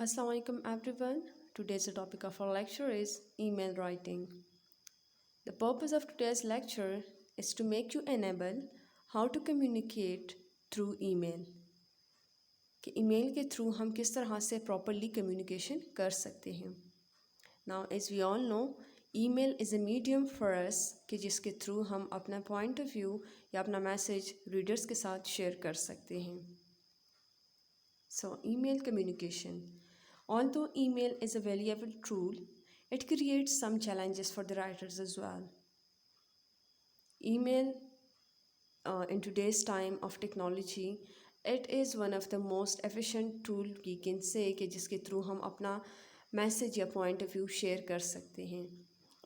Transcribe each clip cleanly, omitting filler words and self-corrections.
Assalamualaikum everyone. Today's topic of our lecture is email writing. The purpose of today's lecture is to make you enable how to communicate through email. कि email के through हम किस तरह से properly communication कर सकते हैं. Now as we all know, email is a medium for us कि जिसके through हम अपना point of view या अपना message readers के साथ share कर सकते हैं. So email communication. Although email is a valuable tool, it creates some challenges for the writers as well. Email in today's time of technology, it is one of the most efficient tool we can say कि जिसके through हम अपना message या point of view share कर सकते हैं.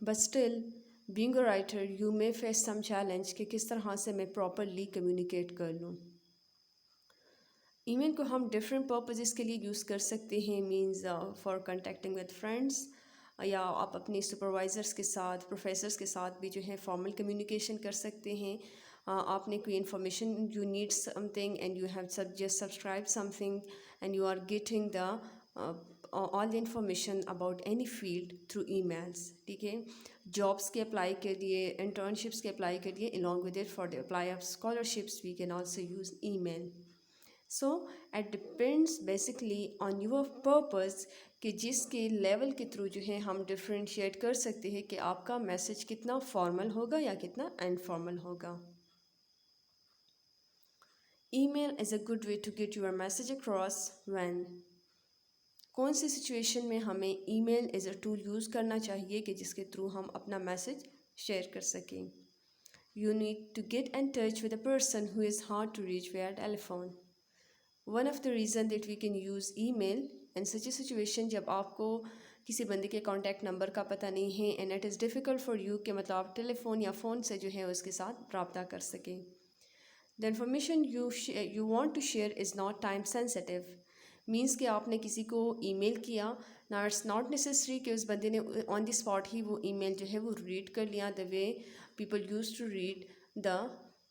But still, being a writer, you may face some challenge कि किस तरह से मैं properly communicate कर लूँ. ईमेल को हम डिफरेंट पर्पसेस के लिए यूज़ कर सकते हैं. Means for contacting with friends, या आप अपने सुपरवाइज़र्स के साथ, प्रोफेसर्स के साथ भी जो है फॉर्मल कम्युनिकेशन कर सकते हैं. आपने कोई information, you need something and you have just subscribe something and you are getting the all the information about any field through emails. ठीक है, जॉब्स के अप्लाई के लिए, इंटर्नशिप्स के अप्लाई के लिए, along with it for the apply of scholarships we can also use email. So it depends basically on your purpose कि जिसके लेवल के थ्रू जो है हम डिफ्रेंशिएट कर सकते हैं कि आपका मैसेज कितना फॉर्मल होगा या कितना इनफॉर्मल होगा. Email is a good way to get your message across when. कौन सी सिचुएशन में हमें email as a tool use करना चाहिए कि जिसके थ्रू हम अपना मैसेज शेयर कर सकें. You need to get in touch with a person who is hard to reach via telephone. One of the reason that we can use email in such a situation जब आपको किसी बंदे के contact number का पता नहीं है and it is difficult for you कि मतलब आप टेलीफोन या फ़ोन से जो है उसके साथ रब्ता कर सकें. The information you want to share is not time sensitive. Means कि आपने किसी को ईमेल किया ना, इट्स नॉट नेसेसरी कि उस बंदे ने ऑन द स्पॉट ही वो ईमेल जो है वो रीड कर लिया the way people use to read the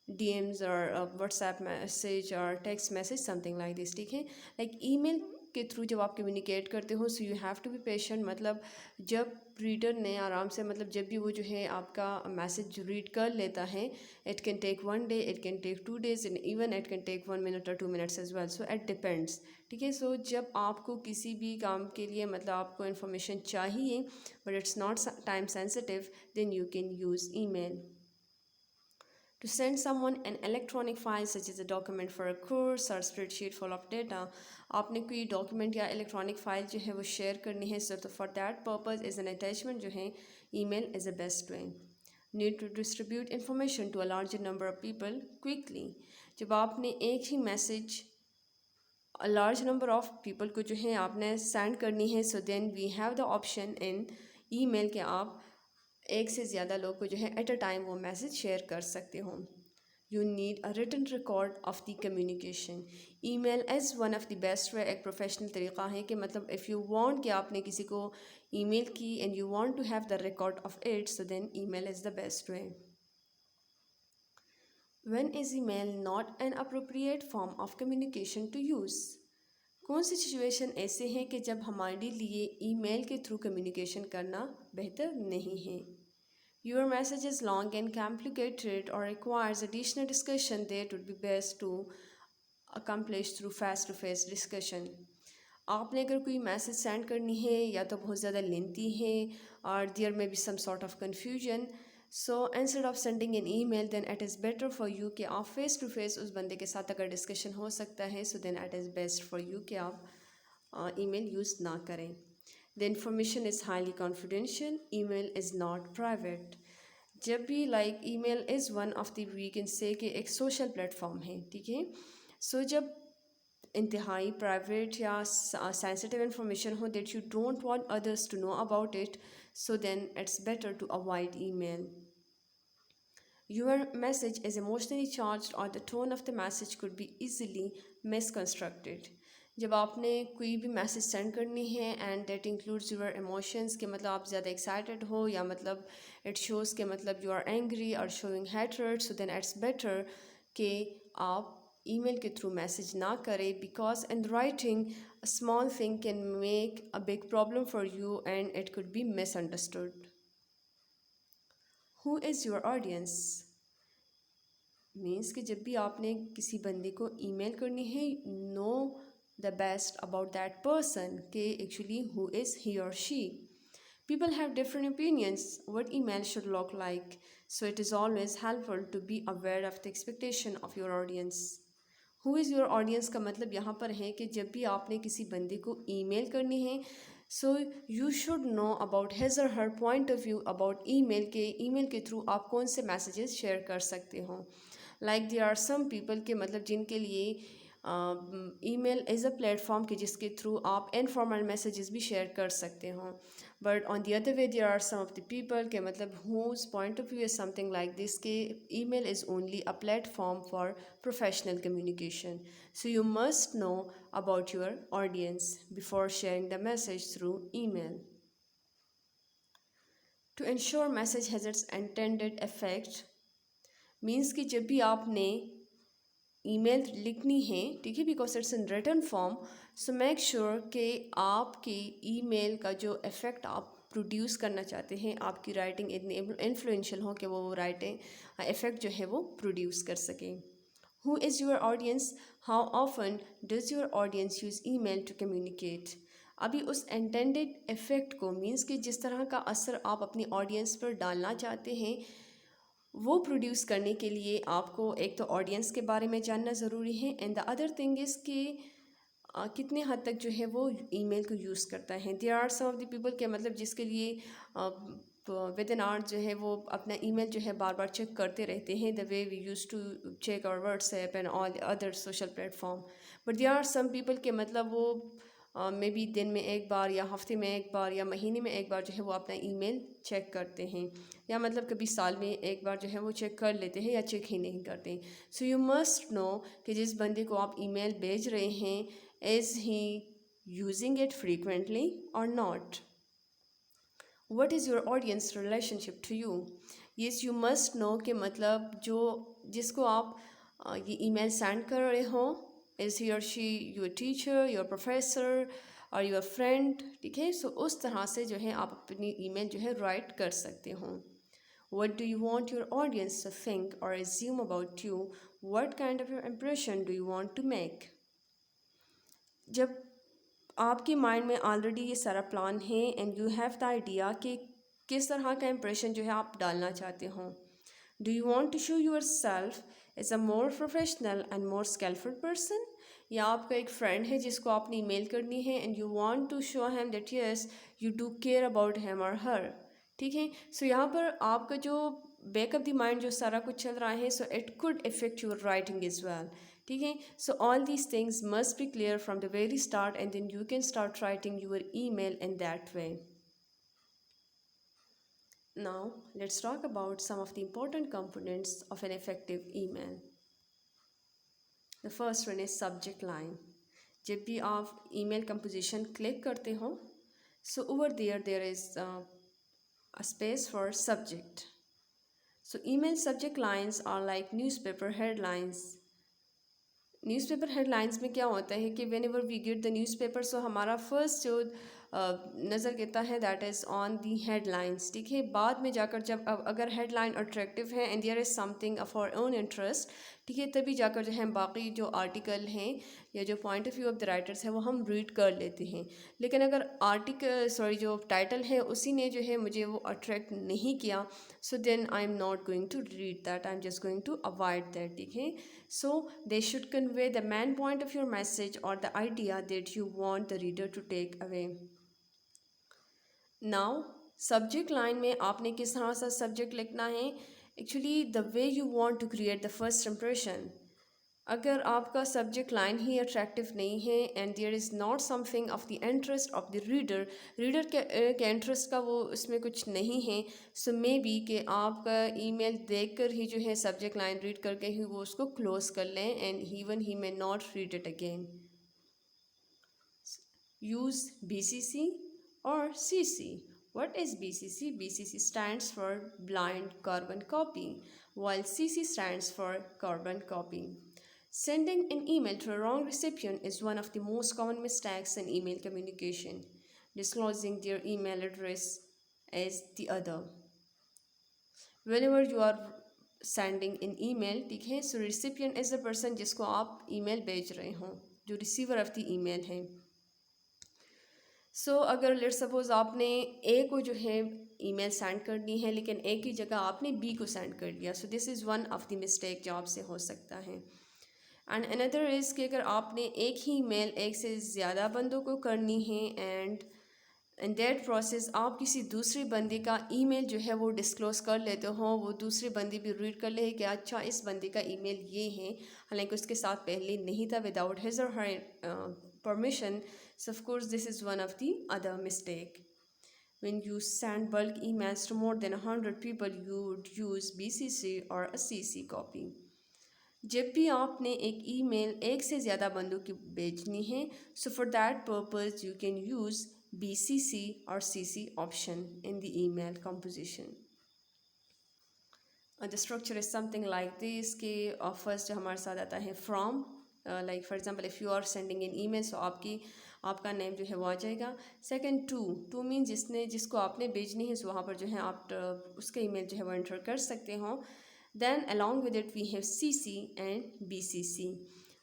DMs और व्हाट्सएप मैसेज और text message something like this. ठीक है, लाइक ईमेल के थ्रू जब आप कम्युनिकेट करते हो, so you have to be patient. मतलब जब रीडर ने आराम से, मतलब जब भी वो जो है आपका मैसेज रीड कर लेता है, it can take 1 day, it can take 2 days, and even it can take 1 minute or 2 minutes as well. So it depends. ठीक है, सो जब आपको किसी भी काम के लिए मतलब आपको इन्फॉर्मेशन चाहिए but it's not time sensitive, then you can use email. To send someone an electronic file such as a document for a course or spreadsheet full of data, आपने कोई डॉक्यूमेंट या इलेक्ट्रॉनिक फ़ाइल जो है वो share करनी है, so for that purpose is an attachment जो है email is a best way. Need to distribute information to a larger number of people quickly. जब आपने एक ही message large number of people को जो है आपने सेंड करनी है, so then we have the option in email के आप एक से ज़्यादा लोग को जो है एट अ टाइम वो मैसेज शेयर कर सकते हो. You need a written record of the communication. Email is one of the best way. एक प्रोफेशनल तरीक़ा है कि मतलब इफ़ यू वांट कि आपने किसी को ईमेल की and you want to have the record of it, so then email is the best way. When is email not an appropriate form of communication to use. कौन सी situation ऐसे हैं कि जब हमारे लिए ईमेल के थ्रू कम्युनिकेशन करना बेहतर नहीं है. Your message is long and complicated or requires additional discussion, that would be best to accomplish through face-to-face discussion. आपने अगर कोई मैसेज सेंड करनी है या तो बहुत ज़्यादा लेंथी है और there may be some sort of confusion, so instead of sending an email then it is better for you कि आप फेस टू फेस उस बंदे के साथ अगर डिस्कशन हो सकता है, so then it is best for you कि आप ईमेल यूज़ ना करें. The information is highly confidential. Email is not private. जब भी like email is one of the we can say कि एक सोशल प्लेटफॉर्म है. ठीक है, सो जब इंतहाई प्राइवेट या सेंसिटिव इंफॉर्मेशन हो that you don't want others to know about it, so then it's better to avoid email. Your message is emotionally charged or the tone of the message could be easily misconstructed. जब आपने कोई भी message send करनी है and that includes your emotions के मतलब आप ज़्यादा एक्साइटेड हो या मतलब इट शोज़ के मतलब यू आर एंग्री और showing hatred, so then it's better कि आप ईमेल के थ्रू मैसेज ना करें, because in writing a small thing can make a big problem for you and it could be misunderstood. Who is your audience? Means कि जब भी आपने किसी बंदे को ईमेल करनी है, know the best about that person कि एक्चुअली हु इज़ ही और she. People have different opinions what email should look like, so it is always helpful to be aware of the expectation of your audience. Who is your audience का मतलब यहाँ पर है कि जब भी आपने किसी बंदे को ईमेल करनी है, so you should know about his or her point of view about email के थ्रू आप कौन से messages शेयर कर सकते हो. Like there are some people के मतलब जिनके लिए ईमेल इज़ अ प्लेटफॉर्म कि जिसके थ्रू आप इनफॉर्मल मैसेजेस भी शेयर कर सकते हो. But on the other way there are some of the people के मतलब whose point of view is something like this के email is only a platform for professional communication. So you must know about your audience before sharing the message through email. To ensure message has its intended effect means कि जब भी आपने email लिखनी है, ठीक है, because it's in written form, so make sure कि आपकी ईमेल का जो इफ़ेक्ट आप प्रोड्यूस करना चाहते हैं, आपकी राइटिंग इतनी इन्फ्लुएंशियल हो कि वो राइटिंग इफ़ेक्ट जो है वो प्रोड्यूस कर सकें. Who is your audience? How often does your audience use email to communicate? अभी उस इंटेंडेड इफ़ेक्ट को मीन्स कि जिस तरह का असर आप अपनी ऑडियंस पर डालना चाहते हैं वो प्रोड्यूस करने के लिए आपको एक तो ऑडियंस के बारे में जानना ज़रूरी है and the other thing is कि कितने हद तक जो है वो ईमेल को यूज़ करता है. There are some of the people के मतलब जिसके लिए विद इन आवर जो है वो अपना ईमेल जो है बार बार चेक करते रहते हैं the way we use to check our WhatsApp and all other social platform. But there are some people के मतलब वो मे बी दिन में एक बार या हफ्ते में एक बार या महीने में एक बार जो है वो अपना ईमेल चेक करते हैं, या मतलब कभी साल में एक बार जो है वो चेक कर लेते हैं या चेक ही नहीं करते. सो यू मस्ट नो कि जिस बंदे को आप ईमेल भेज रहे हैं is he using it frequently और not. What is your audience relationship to you? Yes, you must know कि मतलब जो जिसको आप ये ईमेल सेंड कर रहे हो, इज़ ही और she your teacher, your professor और योर फ्रेंड, ठीक है. सो उस तरह से जो है आप अपनी ईमेल जो है राइट कर सकते हो. What do you want your audience to think और assume about you? What kind of your impression do you want to make? जब आपके माइंड में ऑलरेडी ये सारा प्लान है and you have the idea कि किस तरह का इम्प्रेशन जो है आप डालना चाहते हो. Do you want to show yourself as a more professional and more skilful person, या आपका एक फ्रेंड है जिसको आपने ईमेल करनी है and you want to show him that yes you do care about him और हर, ठीक है. सो यहाँ पर आपका जो बैक ऑफ द माइंड जो सारा कुछ चल रहा है, so it could effect your writing is well, ठीक है. So all these things must be clear from the very start and then you can start writing your email in that way. Now, let's talk about some of the important components of an effective email. The first one is subject line. जब भी आप email composition click करते हो, so over there is a space for subject. So email subject lines are like newspaper headlines. Newspaper headlines में क्या होता है कि whenever we get the newspaper, so हमारा फर्स्ट जो नज़र गिरता है that is on the headlines, ठीक है. बाद में जाकर जब अगर हेडलाइन अट्रैक्टिव है and there is something of our own interest, ठीक है, तभी जाकर जो है बाकी जो आर्टिकल हैं या जो point of view of the writers है वो हम रीड कर लेते हैं. लेकिन अगर जो टाइटल है उसी ने जो है मुझे वो अट्रैक्ट नहीं किया, so then I am not going to read that, I am just going to avoid that, ठीक है. So they should convey the main point of your message or the idea that you want the reader to take away. Now subject line में आपने किस तरह सा subject लिखना है? Actually the way you want to create the first impression. अगर आपका subject line ही attractive नहीं है and there is not something of the interest of the reader के इंटरेस्ट का वो इसमें कुछ नहीं है, सो मे बी कि आपका ईमेल देखकर ही जो है सब्जेक्ट लाइन रीड करके ही वो उसको क्लोज कर लें and even he may not read it again. Use BCC और CC. What is BCC? BCC stands for blind carbon copy while CC stands for carbon copy. Sending an email to a wrong recipient is one of the most common mistakes in email communication. Disclosing their email address is the other. Whenever you are sending an email, ठीक है, so recipient is the person जिसको आप email भेज रहे हों, जो receiver of the email है. सो अगर लेट सपोज आपने ए को जो है ईमेल सेंड करनी है लेकिन ए की जगह आपने बी को सेंड कर दिया, so this is one of the mistake जो आपसे हो सकता है. एंड अनदर इज़ कि अगर आपने एक ही ईमेल एक से ज़्यादा बंदों को करनी है एंड इन दैट प्रोसेस आप किसी दूसरे बंदे का ईमेल जो है वो डिस्क्लोज़ कर लेते हो, वो दूसरे बंदे भी रीड कर ले कि अच्छा इस बंदे का ईमेल ये है, हालांकि उसके साथ पहले नहीं था, विदाउट हिज और हर permission. So of course this is one of the other mistake. When you send bulk emails to more than 100 people, you would use BCC or a CC copy. जब भी आपने एक ईमेल एक से ज़्यादा बंदों की भेजनी है, so for that purpose you can use BCC or CC option in the email composition. The structure is something like this कि first हमारे साथ आता है from, like for example if you are sending an email, so आपका name जो है वो आ जाएगा. सेकंड टू मीन जिसको आपने भेजनी है, सो वहाँ पर जो है आप उसका ईमेल जो है वो एंटर कर सकते हो. Then along with it we have CC and BCC.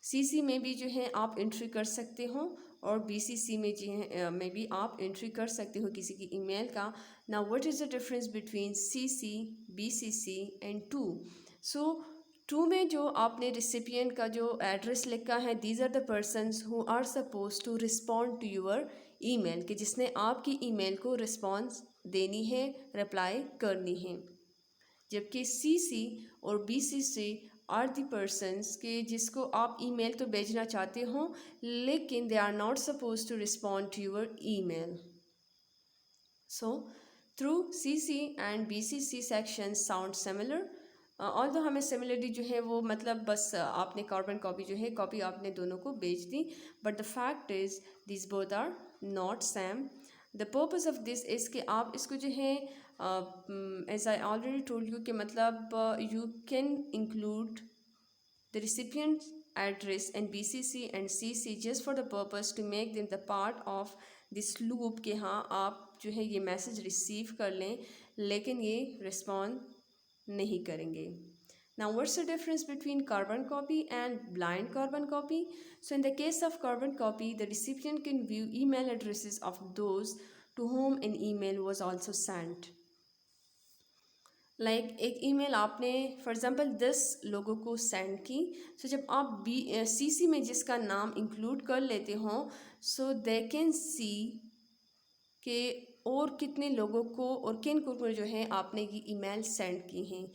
CC में भी जो है आप एंट्री कर सकते हो और BCC में जो है में भी आप एंट्री कर सकते हो किसी की ईमेल का. Now what is the difference between CC, BCC and to? So to में जो आपने रिसिपिएंट का जो एड्रेस लिखा है, these are the persons who are suppose to respond to your email, कि जिसने आपकी ईमेल को रिस्पॉन्स देनी है, रिप्लाई करनी है. जबकि CC और BCC आर द पर्सनस के जिसको आप ईमेल तो भेजना चाहते हो लेकिन they are not suppose to respond to your email. So through CC and BCC section sound similar, although हमें सिमिलरिटी जो है वो मतलब बस आपने कार्बन कॉपी जो है कॉपी आपने दोनों को भेज दी, but the fact is this both are not same. The purpose of this is कि आप इसको जो है as I already told you कि मतलब you can include the recipient address and BCC and CC just for the purpose to make them the part of this loop, कि हाँ आप जो है ये मैसेज रिसीव कर लें लेकिन ये रिस्पॉन्ड नहीं करेंगे. Now what's the difference between carbon copy and blind carbon copy? So in the case of carbon copy, the recipient can view email addresses of those to whom an email was also sent. Like एक email आपने for example 10 लोगों को send की, सो जब आप CC में जिसका नाम इंक्लूड कर लेते हो, सो दे कैन सी के और कितने लोगों को और किन को जो है आपने ये ईमेल सेंड की हैं.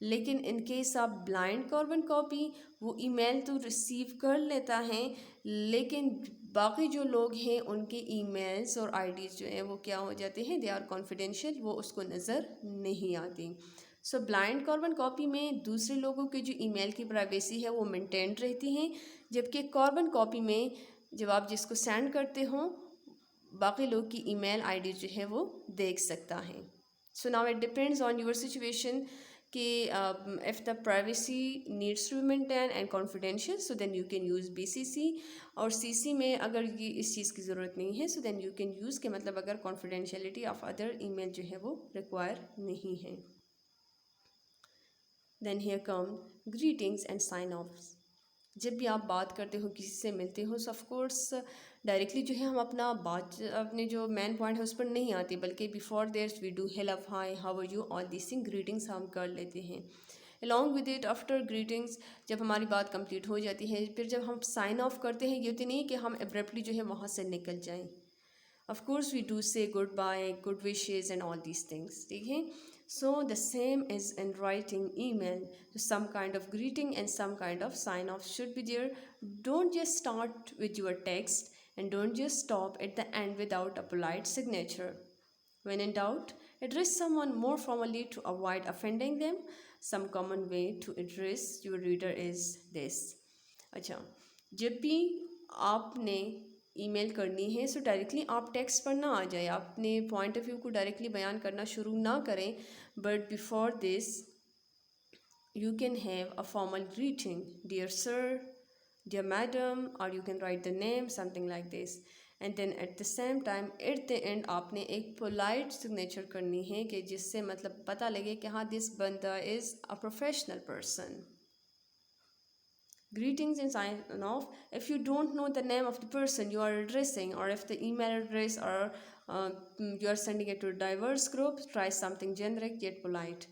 लेकिन in case of blind carbon copy, वो ईमेल तो रिसीव कर लेता है लेकिन बाकी जो लोग हैं उनके ईमेल्स और आईडीज़ जो हैं वो क्या हो जाते हैं, दे आर कॉन्फिडेंशियल, वो उसको नज़र नहीं आती. सो ब्लाइंड कार्बन कॉपी में दूसरे लोगों की जो ईमेल की प्राइवेसी है वो मेंटेन रहती हैं, जबकि कार्बन कॉपी में जब आप जिसको सेंड करते हो बाकी लोग की ईमेल आईडी जो है वो देख सकता है. So now it depends on your situation कि if the privacy needs to be maintain and confidential, so then you can use BCC. और CC में अगर ये इस चीज़ की ज़रूरत नहीं है, so then you can use के मतलब अगर कॉन्फिडेंशियलिटी ऑफ अदर ईमेल जो है वो रिक्वायर नहीं है. Then here come greetings and sign offs. जब भी आप बात करते हो किसी से मिलते हो, सो ऑफ कोर्स डायरेक्टली जो है हम अपने जो मेन पॉइंट है उस पर नहीं आते, बल्कि before there we do hello, hi, how are you, all this thing, greetings हम कर लेते हैं. Along with it after greetings जब हमारी बात कंप्लीट हो जाती है, फिर जब हम साइन ऑफ करते हैं, ये तो नहीं कि हम एब्रप्टली जो है वहाँ से निकल जाएं. Of course we do say goodbye, good wishes and all these things, ठीक है. So the same is in writing email. So some kind of greeting and some kind of sign off should be there. Don't just start with your text and don't just stop at the end without a polite signature. When in doubt, address someone more formally to avoid offending them. Some common way to address your reader is this. अच्छा, जब भी आपने email करनी है, सो directly आप text पर ना आ जाए, अपने पॉइंट ऑफ व्यू को डायरेक्टली बयान करना शुरू ना करें, but before this you can have a formal greeting, dear sir, dear madam, or you can write the name, something like this. And then at the same time at the end आपने एक polite signature करनी है कि जिससे मतलब पता लगे कि हाँ this बंदा is a professional person. Greetings and sign off. If you don't know the name of the person you are addressing, or if the email address or you are sending it to a diverse group, try something generic yet polite.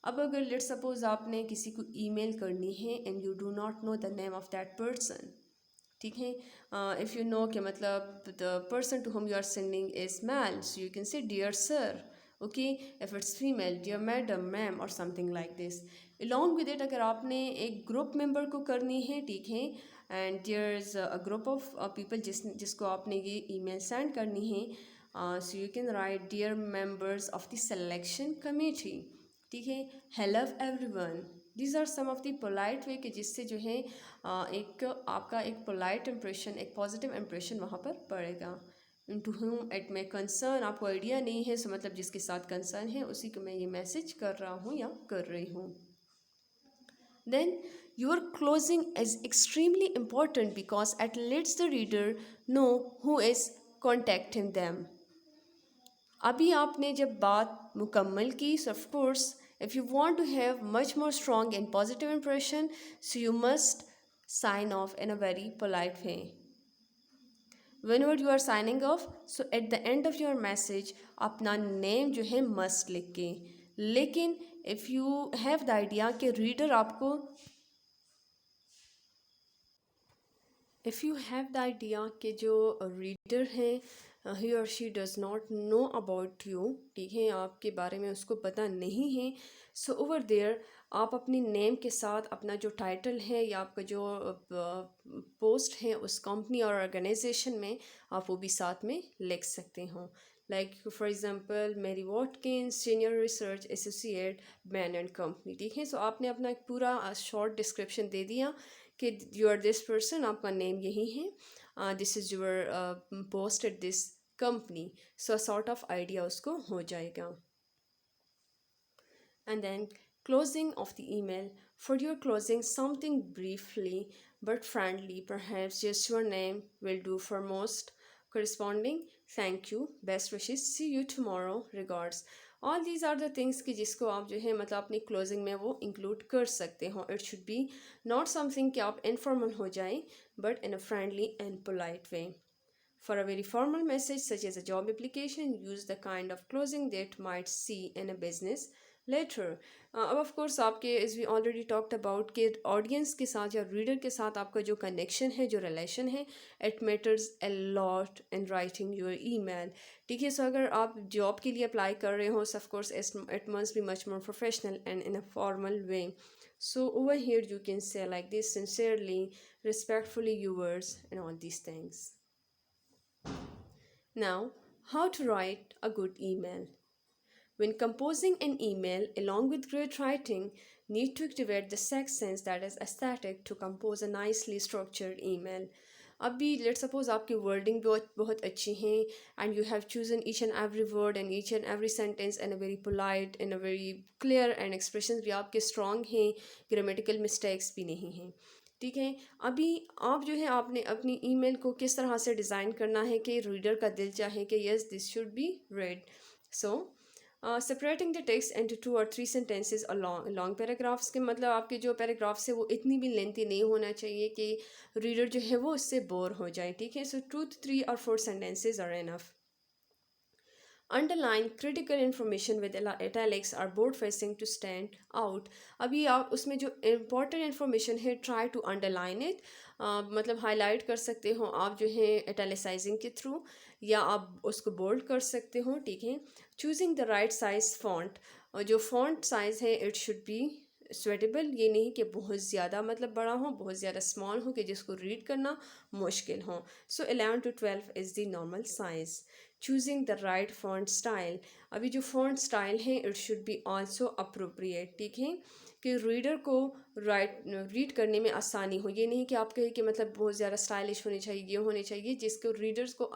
अब अगर let suppose आपने किसी को email करनी है and you do not know the name of that person, ठीक है, if you know कि मतलब the person to whom you are sending is male, so you can say dear sir, okay. If it's female, dear madam, ma'am, और something like this. Along with it अगर आपने एक group member को करनी है, ठीक है, and there is a group of people जिसको आपने ये ईमेल सेंड करनी है, so you can write dear members of the selection committee, ठीक है, hello everyone. These are some of the polite way कि जिससे जो है एक आपका एक पोलाइट इम्प्रेशन, एक पॉजिटिव इम्प्रेशन वहाँ पर पड़ेगा. To whom it may concern, आपको आइडिया नहीं है, सो मतलब जिसके साथ कंसर्न है उसी को मैं ये मैसेज कर रहा हूँ या कर रही हूँ. Then your closing is extremely important because it lets the reader know who is contacting them. अभी आपने जब बात मुकम्मल की, so of course if you want to have much more strong and positive impression, so you must sign off in a very polite way. Whenever you are signing off, so at the end of your message अपना name जो है must लिख के. लेकिन if you have the idea कि reader आपको if you have the idea कि जो रीडर हैं ही और she does not know about you, ठीक है, आपके बारे में उसको पता नहीं है, सो ओवर देयर आप अपनी नेम के साथ अपना जो टाइटल है या आपका जो पोस्ट है उस कंपनी और ऑर्गेनाइजेशन में आप वो भी साथ में लिख सकते हो. लाइक फॉर एग्जांपल मेरी Watkins senior research associate man and company, ठीक है. सो आपने अपना एक पूरा शॉर्ट डिस्क्रिप्शन दे दिया कि यू आर दिस पर्सन, आपका नेम यही है, this is your post at this company, so sort of idea उसको हो जाएगा. And then closing of the email. For your closing, something briefly but friendly, perhaps just your name will do for most. Corresponding, thank you, best wishes, see you tomorrow, regards. All these are the things कि जिसको आप जो है मतलब अपनी closing में वो include कर सकते हो. It should be not something कि आप इनफॉर्मल हो जाएं, but in a friendly and polite way. For a very formal message such as a job application, use the kind of closing that might see in a business later. अब of course आपके as we already talked about कि audience के साथ या reader के साथ आपका जो कनेक्शन है, जो रिलेशन है, it matters a lot in writing your email, ठीक है. सो अगर आप जॉब के लिए अप्लाई कर रहे हो, of course it must be much more professional and in a formal way. So over here you can say like this: sincerely, respectfully yours, and all these things. Now, how to write a good email. When composing an email, along with great writing, need to activate the sixth sense, that is aesthetic, to compose a nicely structured email. अभी let's suppose आपकी wording बहुत अच्छी हैं and you have chosen each and every word and each and every sentence in a very polite, in a very clear, and expressions भी आपके strong हैं, grammatical mistakes भी नहीं हैं, ठीक है. अभी आप जो है आपने अपनी ईमेल को किस तरह से डिज़ाइन करना है कि रीडर का दिल चाहे कि yes this should B red. So separating the text into 2 or 3 sentences long paragraphs के मतलब आपके जो पैराग्राफ्स है वो इतनी भी लेंथी नहीं होना चाहिए कि रीडर जो है वो उससे बोर हो जाए, ठीक है. सो 2 to 3 or 4 sentences are enough. Underline critical information with italics or bold facing to stand out. अभी आप उसमें जो important information है try to underline it, मतलब highlight कर सकते हो आप जो है italicizing के थ्रू, या आप उसको bold कर सकते हो, ठीक है. Choosing the right size font, जो font size है it should be suitable, ये नहीं कि बहुत ज़्यादा मतलब बड़ा हो, बहुत ज़्यादा स्मॉल हो कि जिसको रीड करना मुश्किल हो. सो 11 to 12 is the normal size. Choosing the right font style. अभी जो फॉन्ट स्टाइल है it should be also appropriate, ठीक है, कि रीडर को रीड करने में आसानी हो. ये नहीं कि आप कहें कि मतलब बहुत ज़्यादा स्टाइलिश होनी चाहिए, ये होनी चाहिए जिसको रीडर्स को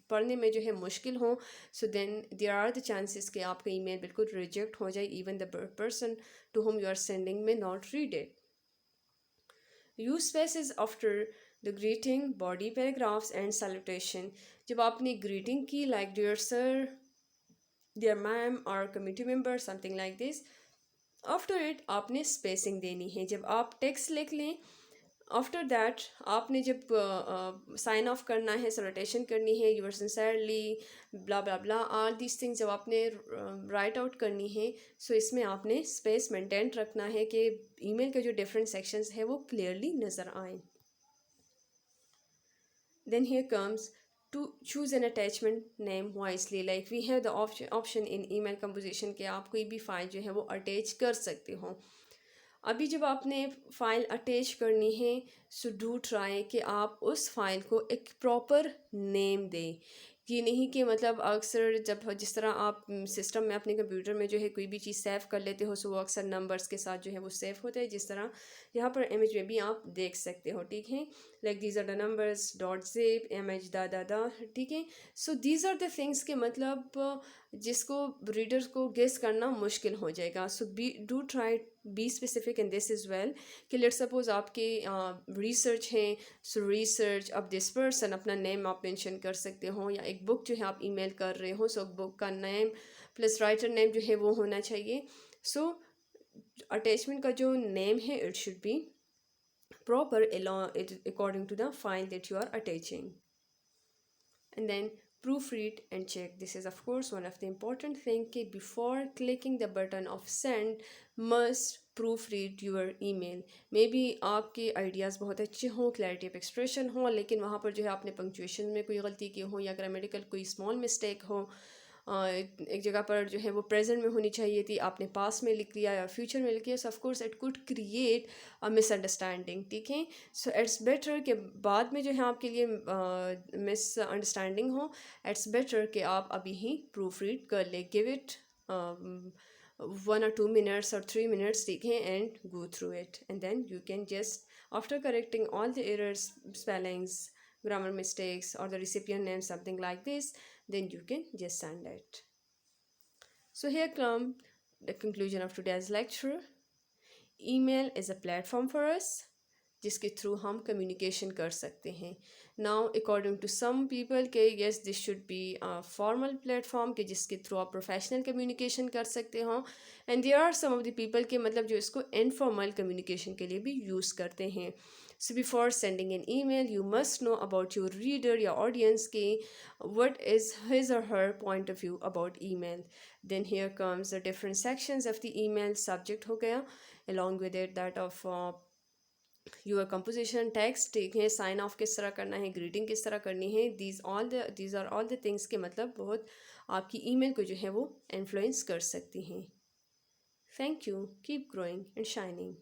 पढ़ने में जो है मुश्किल हो. So then there are the chances कि आपका ईमेल बिल्कुल रिजेक्ट हो जाए, even the person to whom you are sending may not read it. Use spaces after the greeting, body paragraphs and salutation. जब आपने ग्रीटिंग की like dear sir, dear ma'am और committee member something like this, after it आपने spacing देनी है। जब आप text लिख लें, आफ्टर दैट आपने जब साइन ऑफ करना है, सैल्यूटेशन करनी है, yours sincerely blah blah blah, all this things जब आपने राइट आउट करनी है, सो इसमें आपने स्पेस मेंटेन रखना है कि ईमेल के जो डिफरेंट सेक्शंस है वो क्लियरली नज़र आएँ। Then here comes to choose an attachment name wisely. Like we have the option in email composition कि आप कोई भी फाइल जो है वो अटैच कर सकते हो। अभी जब आपने फ़ाइल अटैच करनी है, सो डू ट्राई कि आप उस फाइल को एक प्रॉपर नेम दें। ये नहीं कि मतलब अक्सर जब जिस तरह आप सिस्टम में अपने कंप्यूटर में जो है कोई भी चीज़ सेव कर लेते हो, सो वो अक्सर नंबर्स के साथ जो है वो सेव होता है, जिस तरह यहाँ पर इमेज में भी आप देख सकते हो। ठीक है, like these are the numbers dot zip image दा। ठीक है, so these are the things के मतलब जिसको रीडर्स को गेस करना मुश्किल हो जाएगा। So be do try be specific in this is well कि लेट सपोज आपके रिसर्च है, so research about this person अपना नेम आप मेंशन कर सकते हो, या एक बुक जो है आप ईमेल कर रहे हो, सो बुक का नेम प्लस राइटर नेम जो है वो होना चाहिए। सो अटैचमेंट का जो नेम है it should be proper along it according to the file that you are attaching. And then proofread and check. This is of course one of the important thing कि before clicking the button of send must proofread your email. Maybe आपके ideas बहुत अच्छे हों, clarity of expression हो, लेकिन वहाँ पर जो है आपने पंक्चुएशन में कोई गलती की हो या ग्रामेटिकल कोई स्मॉल मिस्टेक हो, एक जगह पर जो है वो प्रेजेंट में होनी चाहिए थी, आपने पास में लिख लिया या फ्यूचर में लिख लिया, सो of course it could create a misunderstanding. ठीक है, सो इट्स बेटर कि बाद में जो है आपके लिए मिसअंडरस्टैंडिंग हो, इट्स बेटर कि आप अभी ही प्रूफ रीड कर ले। Give it 1 or 2 minutes or 3 minutes, ठीक है, and go through it, and then you can just after correcting all the errors, spellings, grammar mistakes or the recipient name something like this, then you can just send it. So here come the conclusion of today's lecture. Email is a platform for us जिसके through हम communication कर सकते हैं। Now according to some people के yes this should be formal platform के जिसके through आप professional communication कर सकते हो, and there are some of the people के मतलब जो इसको इनफॉर्मल कम्युनिकेशन के लिए भी यूज़ करते हैं। So before sending an email, you must know about your reader, your audience के what is his or her point of view about email. Then here comes the different sections of the email. Subject हो गया, along with it that of your composition, text, ठीक है, sign of किस तरह करना है, greeting किस तरह करनी है, these are all the things के मतलब बहुत आपकी ईमेल को जो है वो इन्फ्लुएंस कर सकती हैं। Thank you, keep growing and shining.